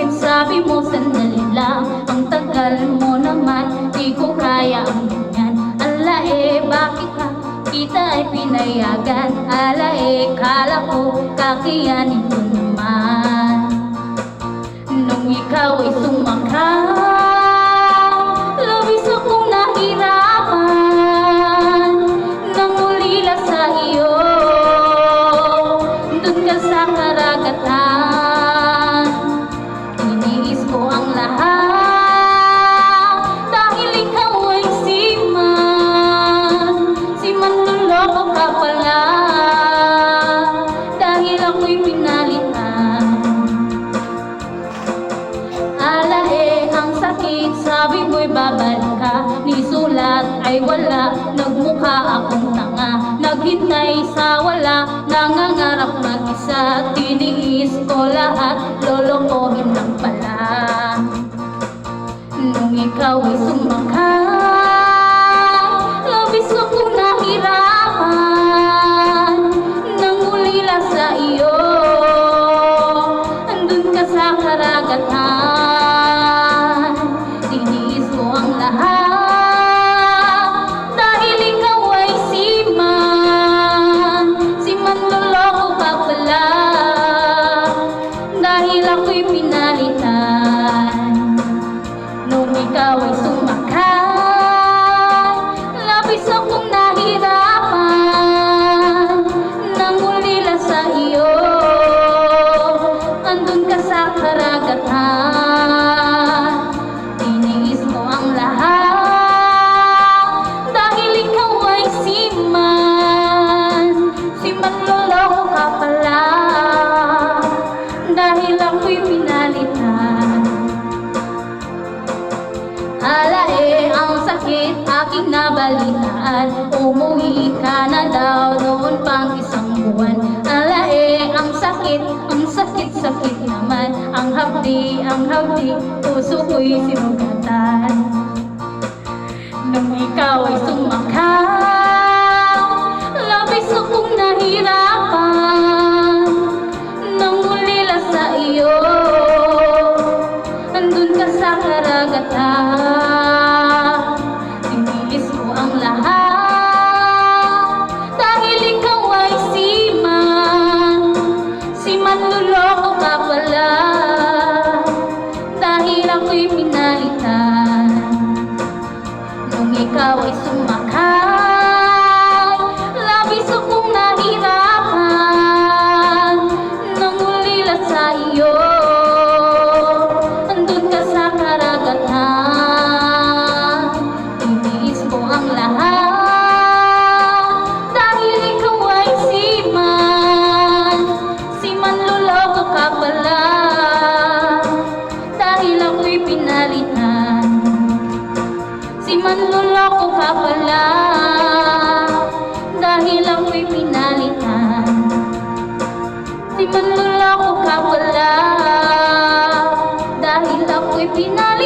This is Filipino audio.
Sabi mo sandali lang, ang tagal mo naman, di ko kaya ang ganyan. Ala bakit ka kita ay pinayagan? Ala kala ko kakayanin ko naman. Nung ikaw ay sumakay, labis akong nahirapan. Nang ulila sa iyo, dun ka sa karagatan. Iniis ko ang lahat, dahil ikaw ay siman luloko ka pala, dahil ako'y pinalitan. Ala ang sakit, sabi mo'y babalik ka, ni sulat ay wala, nagmukha akong tanga, naghintay sa wala, nangangarap mag-isa, tiniis ko lahat, lolokohin lang pala. Nung ikaw ay sumakay, labis akong nahirapan. Nang ulila sa iyo, andun ka sa karagatan. Tiniis ko ang lahat, dahil ikaw ay siman loloko ka pala, dahil ako'y pinalitan. Nung ikaw ay sumakay, labis akong nahirapan. Nang ulila sa iyo, andun ka sa karagatan. Tiniis mo ang lahat, dahil ikaw ay siman loloko ka pala, dahil ako'y pinalitan. Ala ang sakit aking nabalitaan, umuwi ka na daw noon pang isang buwan. Ala ang sakit naman, ang hapdi, puso ko'y sinugatan. Nung ikaw ay sumakay, labis akong nahirapan. Nang ulila sa iyo, andun ka sa karagatan. Tiniis ko ang lahat, dahil ikaw ay siman luloko ka pala, dahil ako'y pinalitan. Nung ikaw ay sumakay, labis akong nahirapan. Nang ulila sa iyo, andun ka sa karagatan. Tiniis ko ang lahat, dahil ikaw ay siman loloko ka pala, dahil ako'y pinalitan. Siman loloko ka pala, dahil ako'y pinalitan. Siman loloko ka pala, dahil ako'y pinalitan.